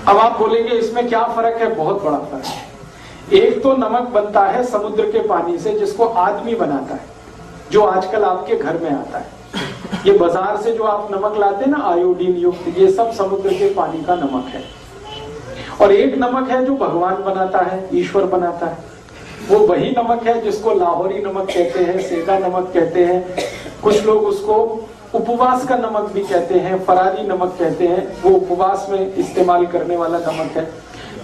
अब आप बोलेंगे इसमें क्या फर्क है? बहुत बड़ा फर्क है। एक तो नमक बनता है समुद्र के पानी से, जिसको आदमी बनाता है, जो आजकल आपके घर में आता है। ये बाजार से जो आप नमक लाते हैं ना आयोडीन युक्त, ये सब समुद्र के पानी का नमक है। और एक नमक है जो भगवान बनाता है, ईश्वर बनाता है। वो वही नमक है जिसको लाहौरी नमक कहते हैं, सेंधा नमक कहते हैं, कुछ लोग उसको उपवास का नमक भी कहते हैं, फरारी नमक कहते हैं। वो उपवास में इस्तेमाल करने वाला नमक है।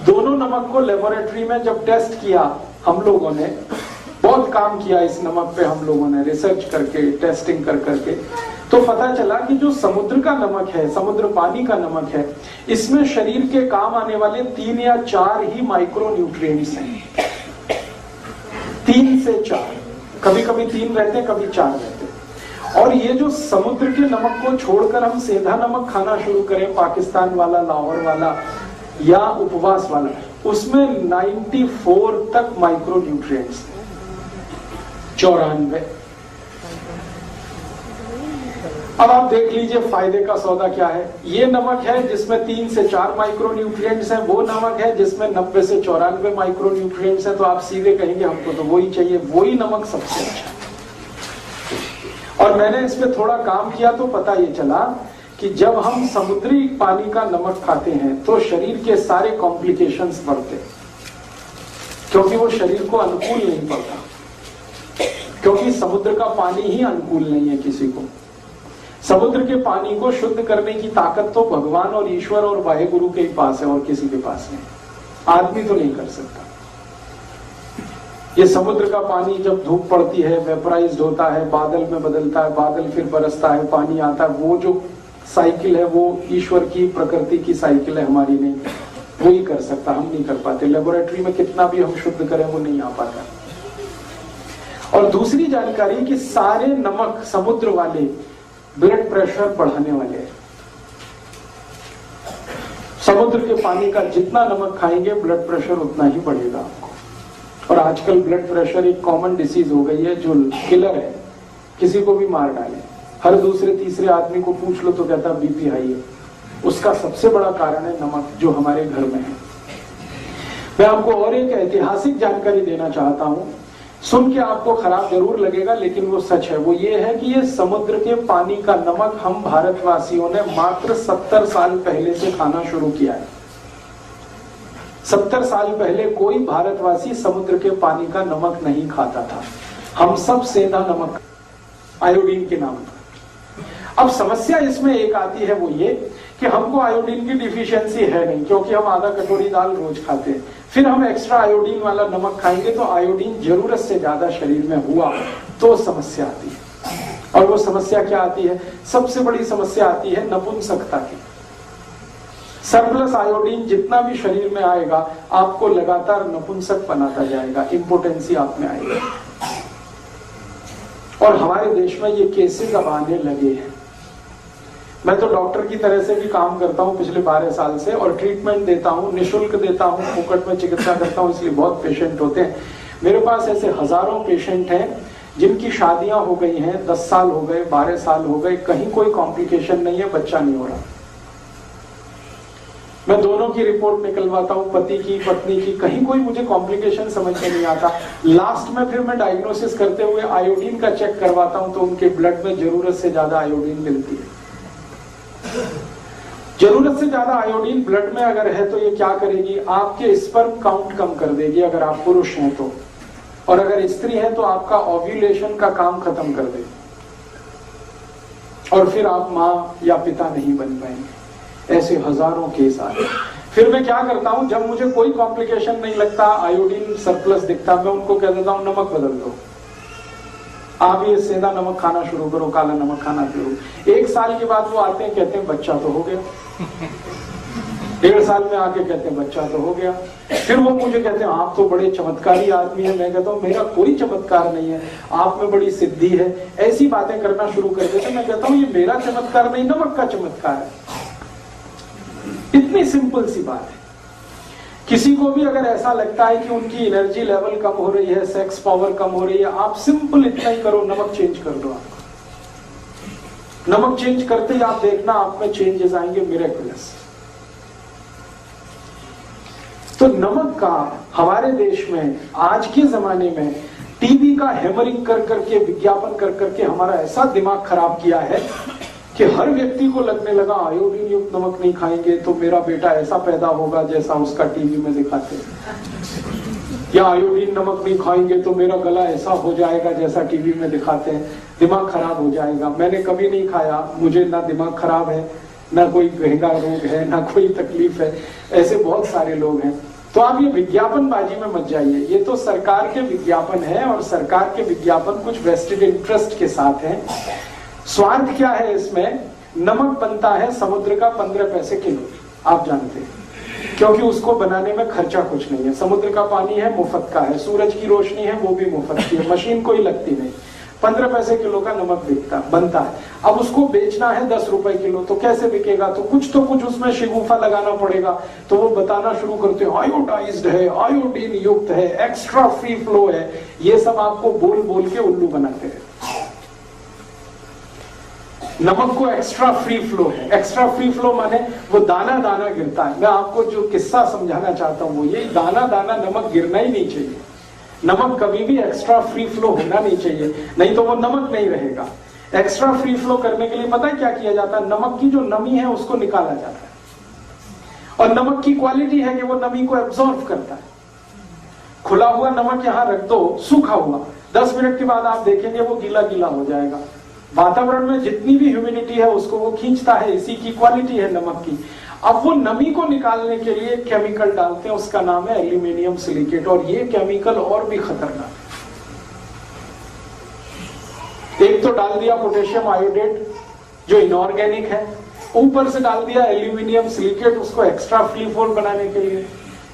दोनों नमक को लेबोरेटरी में जब टेस्ट किया हम लोगों ने, बहुत काम किया इस नमक पे हम लोगों ने, रिसर्च करके, टेस्टिंग कर करके, तो पता चला कि जो समुद्र का नमक है, समुद्र पानी का नमक है, इसमें शरीर के काम आने वाले 3 या 4 ही माइक्रो न्यूट्रिएंट्स हैं। 3 से 4, कभी कभी 3 रहते, कभी 4 रहते। और ये जो समुद्र के नमक को छोड़कर हम सेंधा नमक खाना शुरू करें, पाकिस्तान वाला, लाहौर वाला या उपवास वाला, उसमें 94 तक माइक्रो न्यूट्रिएंट्स, 94। अब आप देख लीजिए फायदे का सौदा क्या है। ये नमक है जिसमें 3 से 4 माइक्रो न्यूट्रिएंट्स हैं, वो नमक है जिसमें 90 से 94 माइक्रो न्यूट्रिएंट्स हैं। तो आप सीधे कहेंगे हमको तो वही चाहिए, वही नमक सबसे अच्छा है। और मैंने इस पे थोड़ा काम किया तो पता ये चला कि जब हम समुद्री पानी का नमक खाते हैं तो शरीर के सारे कॉम्प्लिकेशंस बढ़ते, क्योंकि वो शरीर को अनुकूल नहीं पड़ता, क्योंकि समुद्र का पानी ही अनुकूल नहीं है किसी को। समुद्र के पानी को शुद्ध करने की ताकत तो भगवान और ईश्वर और वाहेगुरु के ही पास है, और किसी के पास नहीं। आदमी तो नहीं कर सकता। ये समुद्र का पानी जब धूप पड़ती है, वेपराइज्ड होता है, बादल में बदलता है, बादल फिर बरसता है, पानी आता है, वो जो साइकिल है वो ईश्वर की, प्रकृति की साइकिल है, हमारी नहीं। वो ही कर सकता, हम नहीं कर पाते। लेबोरेटरी में कितना भी हम शुद्ध करें वो नहीं आ पाता। और दूसरी जानकारी कि सारे नमक समुद्र वाले ब्लड प्रेशर बढ़ाने वाले हैं। समुद्र के पानी का जितना नमक खाएंगे ब्लड प्रेशर उतना ही बढ़ेगा आपको। और आजकल ब्लड प्रेशर एक कॉमन डिसीज हो गई है जो किलर है, किसी को भी मार डाले। हर दूसरे तीसरे आदमी को पूछ लो तो कहता बीपी हाई है। उसका सबसे बड़ा कारण है नमक, जो हमारे घर में है। मैं आपको और एक ऐतिहासिक जानकारी देना चाहता हूं, सुन के आपको खराब जरूर लगेगा लेकिन वो सच है। वो ये है कि ये समुद्र के पानी का नमक हम भारतवासियों ने मात्र 70 साल पहले से खाना शुरू किया है। 70 साल पहले कोई भारतवासी समुद्र के पानी का नमक नहीं खाता था। हम सब सेंधा नमक, आयोडीन के नाम पर। अब समस्या इसमें एक आती है, वो ये कि हमको आयोडीन की डिफिशियंसी है नहीं, क्योंकि हम आधा कटोरी दाल रोज खाते हैं। फिर हम एक्स्ट्रा आयोडीन वाला नमक खाएंगे तो आयोडीन जरूरत से ज्यादा शरीर में हुआ तो समस्या आती है। और वो समस्या क्या आती है? सबसे बड़ी समस्या आती है नपुंसकता की। सरप्लस आयोडीन जितना भी शरीर में आएगा आपको लगातार नपुंसक बनाता जाएगा, इंपोटेंसी आप में आएगी। और हमारे देश में ये केसेस अब आने लगे हैं। मैं तो डॉक्टर की तरह से भी काम करता हूं पिछले 12 साल से, और ट्रीटमेंट देता हूं, निःशुल्क देता हूं, फुकट में चिकित्सा करता हूं, इसलिए बहुत पेशेंट होते हैं मेरे पास। ऐसे हजारों पेशेंट हैं जिनकी शादियां हो गई हैं, 10 साल हो गए, 12 साल हो गए, कहीं कोई कॉम्प्लिकेशन नहीं है, बच्चा नहीं हो रहा। मैं दोनों की रिपोर्ट निकलवाता हूं, पति की, पत्नी की, कहीं कोई मुझे कॉम्प्लिकेशन समझ में नहीं आता। लास्ट में फिर मैं डायग्नोसिस करते हुए आयोडीन का चेक करवाता हूं तो उनके ब्लड में जरूरत से ज्यादा आयोडीन मिलती है। जरूरत से ज्यादा आयोडीन ब्लड में अगर है तो ये क्या करेगी? आपके स्पर्म काउंट कम कर देगी अगर आप पुरुष हैं तो, और अगर स्त्री है तो आपका ओव्यूलेशन का काम खत्म कर देगी, और फिर आप मां या पिता नहीं बन पाएंगे। ऐसे हजारों केस आते। फिर मैं क्या करता हूं, जब मुझे कोई कॉम्प्लिकेशन नहीं लगता, आयोडीन सरप्लस दिखता, मैं उनको कह देता हूं नमक बदल दो, आप ये सेंधा नमक खाना शुरू करो, काला नमक खाना शुरू। 1 साल के बाद वो आते हैं, कहते हैं बच्चा तो हो गया। 1.5 साल में आके कहते हैं बच्चा तो हो गया। फिर वो मुझे कहते हैं आप तो बड़े चमत्कारी आदमी हैं। मैं कहता हूँ मेरा कोई चमत्कार नहीं है, आप में बड़ी सिद्धि है। ऐसी बातें करना शुरू कर देते। मैं कहता हूँ ये मेरा चमत्कार नहीं, नमक का चमत्कार है। इतनी सिंपल सी बात है। किसी को भी अगर ऐसा लगता है कि उनकी एनर्जी लेवल कम हो रही है, सेक्स पावर कम हो रही है, आप सिंपल इतना ही करो, नमक चेंज कर दो। आप नमक चेंज करते ही आप देखना आप में चेंजेस आएंगे, मिरेकुलस। तो नमक का हमारे देश में आज के जमाने में टीवी का हैमरिंग कर करके, विज्ञापन कर करके हमारा ऐसा दिमाग खराब किया है कि हर व्यक्ति को लगने लगा आयोडीन युक्त नमक नहीं खाएंगे तो मेरा बेटा ऐसा पैदा होगा जैसा उसका टीवी में दिखाते हैं, या आयोडीन नमक नहीं खाएंगे तो मेरा गला ऐसा हो जाएगा जैसा टीवी में दिखाते हैं, दिमाग खराब हो जाएगा। मैंने कभी नहीं खाया, मुझे ना दिमाग खराब है, ना कोई गहरा रोग है, ना कोई तकलीफ है, ऐसे बहुत सारे लोग हैं। तो आप ये विज्ञापनबाजी में मत जाइए, ये तो सरकार के विज्ञापन है और सरकार के विज्ञापन कुछ वेस्टेड इंटरेस्ट के साथ हैं। स्वार्थ क्या है इसमें? नमक बनता है समुद्र का 15 पैसे किलो, आप जानते हैं, क्योंकि उसको बनाने में खर्चा कुछ नहीं है। समुद्र का पानी है, मुफ्त का है, सूरज की रोशनी है, वो भी मुफ्त की है, मशीन कोई लगती नहीं। 15 पैसे किलो का नमक बनता है। अब उसको बेचना है 10 रुपए किलो, तो कैसे बिकेगा? तो कुछ उसमें शिगुफा लगाना पड़ेगा। तो वो बताना शुरू करते हैं आयोडाइज्ड है, आयोडीन युक्त है, एक्स्ट्रा फ्री फ्लो है, ये सब आपको बोल बोल के उल्लू बनाते हैं। नमक को एक्स्ट्रा फ्री फ्लो है। एक्स्ट्रा फ्री फ्लो माने वो दाना दाना गिरता है। मैं आपको जो किस्सा समझाना चाहता हूं वो ये, दाना दाना नमक गिरना ही नहीं चाहिए। नमक कभी भी एक्स्ट्रा फ्री फ्लो होना नहीं चाहिए, नहीं तो वो नमक नहीं रहेगा। एक्स्ट्रा फ्री फ्लो करने के लिए पता है क्या किया जाता है? नमक की जो नमी है उसको निकाला जाता है, और नमक की क्वालिटी है कि वो नमी को एब्जॉर्ब करता है। खुला हुआ नमक यहां रख दो, सूखा हुआ, 10 मिनट के बाद आप देखेंगे वो गीला गीला हो जाएगा। वातावरण में जितनी भी ह्यूमिडिटी है उसको वो खींचता है, इसी की क्वालिटी है नमक की। अब वो नमी को निकालने के लिए केमिकल डालते हैं, उसका नाम है एल्यूमिनियम सिलिकेट, और ये केमिकल और भी खतरनाक है। एक तो डाल दिया पोटेशियम आयोडेट जो इनऑर्गेनिक है, ऊपर से डाल दिया एल्यूमिनियम सिलिकेट उसको एक्स्ट्रा फ्री फ्लो बनाने के लिए।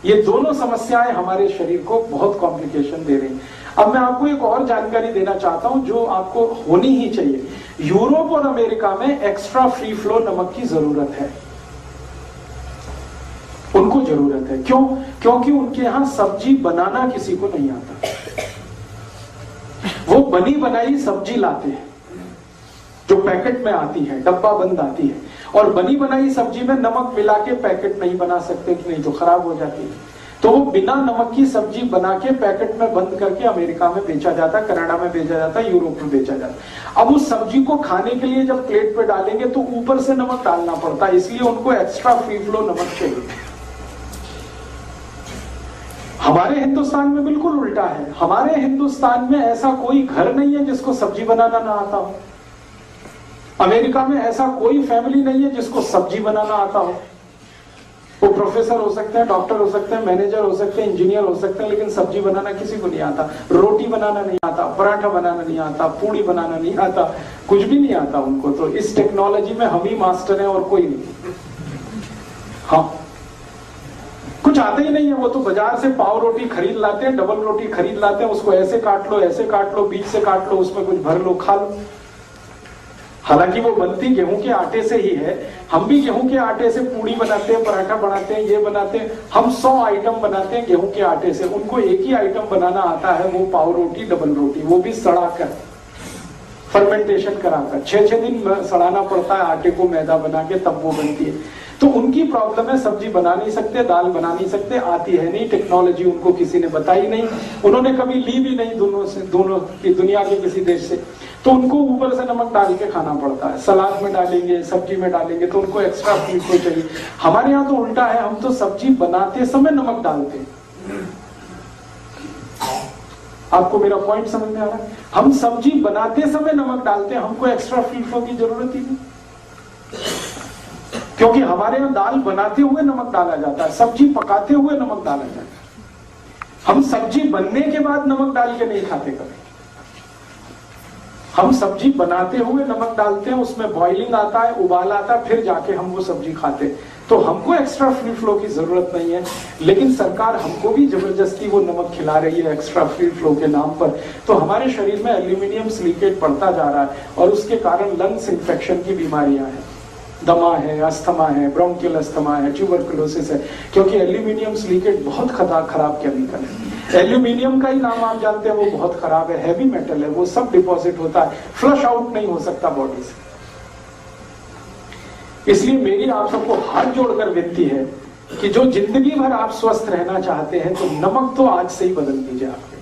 ये दोनों समस्याएं हमारे शरीर को बहुत कॉम्प्लिकेशन दे रही हैं। अब मैं आपको एक और जानकारी देना चाहता हूं जो आपको होनी ही चाहिए। यूरोप और अमेरिका में एक्स्ट्रा फ्री फ्लो नमक की जरूरत है, उनको जरूरत है। क्यों? क्योंकि उनके यहां सब्जी बनाना किसी को नहीं आता। वो बनी बनाई सब्जी लाते हैं जो पैकेट में आती है, डब्बा बंद आती है, और बनी बनाई सब्जी में नमक मिला के पैकेट नहीं बना सकते, नहीं तो खराब हो जाती है। तो वो बिना नमक की सब्जी बना के पैकेट में बंद करके अमेरिका में बेचा जाता है, कनाडा में बेचा जाता है, यूरोप में बेचा जाता है। अब उस सब्जी को खाने के लिए जब प्लेट पे डालेंगे तो ऊपर से नमक डालना पड़ता है, इसलिए उनको एक्स्ट्रा फ्री फ्लो नमक चाहिए। हमारे हिंदुस्तान में बिल्कुल उल्टा है। हमारे हिंदुस्तान में ऐसा कोई घर नहीं है जिसको सब्जी बनाना ना आता हो। अमेरिका में ऐसा कोई फैमिली नहीं है जिसको सब्जी बनाना आता हो। वो प्रोफेसर हो सकते हैं, डॉक्टर हो सकते हैं, मैनेजर हो सकते हैं, इंजीनियर हो सकते हैं, लेकिन सब्जी बनाना किसी को नहीं आता। रोटी बनाना नहीं आता, पराठा बनाना नहीं आता, पूड़ी बनाना नहीं आता, कुछ भी नहीं आता उनको। तो इस टेक्नोलॉजी में हम ही मास्टर हैं और कोई नहीं। हाँ, कुछ आता ही नहीं है। वो तो बाजार से पाव रोटी खरीद लाते हैं, डबल रोटी खरीद लाते हैं, उसको ऐसे काट लो, ऐसे काट लो, बीच से काट लो, उसमें कुछ भर लो, खा लो। हालांकि वो बनती गेहूं के आटे से ही है। हम भी गेहूं के आटे से पूड़ी बनाते हैं, पराठा बनाते हैं, ये बनाते हैं। हम 100 आइटम बनाते हैं गेहूं के आटे से, उनको एक ही आइटम बनाना आता है, वो पाव रोटी, डबल रोटी, वो भी सड़ाकर, फर्मेंटेशन कराकर 6-6 दिन सड़ाना पड़ता है आटे को, मैदा बना के, तब वो बनती है। तो उनकी प्रॉब्लम है, सब्जी बना नहीं सकते, दाल बना नहीं सकते, आती है नहीं, टेक्नोलॉजी उनको किसी ने बताई नहीं, उन्होंने कभी ली भी नहीं दोनों की दुनिया के किसी देश से। तो उनको ऊपर से नमक डाल के खाना पड़ता है। सलाद में डालेंगे, सब्जी में डालेंगे, तो उनको एक्स्ट्रा फ्री फ्लो चाहिए। हमारे यहाँ तो उल्टा है, हम तो सब्जी बनाते समय नमक डालते हैं। आपको मेरा पॉइंट समझ में आ रहा है? हम सब्जी बनाते समय नमक डालते हैं, हमको एक्स्ट्रा फ्री फ्लो की जरूरत ही नहीं, क्योंकि हमारे यहाँ दाल बनाते हुए नमक डाला जाता है, सब्जी पकाते हुए नमक डाला जाता है। हम सब्जी बनने के बाद नमक डाल के नहीं खाते कभी। हम सब्जी बनाते हुए नमक डालते हैं, उसमें बॉइलिंग आता है, उबाल आता है, फिर जाके हम वो सब्जी खाते हैं। तो हमको एक्स्ट्रा फ्री फ्लो की जरूरत नहीं है, लेकिन सरकार हमको भी जबरदस्ती वो नमक खिला रही है एक्स्ट्रा फ्री फ्लो के नाम पर। तो हमारे शरीर में एल्यूमिनियम सिलिकेट बढ़ता जा रहा है, और उसके कारण लंग्स इंफेक्शन की बीमारियां हैं, दमा है, अस्थमा है, ब्रोंकियल अस्थमा है, ट्यूबरकुलोसिस है, क्योंकि एल्यूमिनियम सिलिकेट बहुत खराब केमिकल है। एल्यूमिनियम का ही नाम आप जानते हैं, वो बहुत खराब है, हैवी मेटल है, वो सब डिपॉजिट होता है, फ्लश आउट नहीं हो सकता बॉडी से। इसलिए मेरी आप सबको हाथ जोड़कर विनती है कि जो जिंदगी भर आप स्वस्थ रहना चाहते हैं तो नमक तो आज से ही बदल दीजिए आप।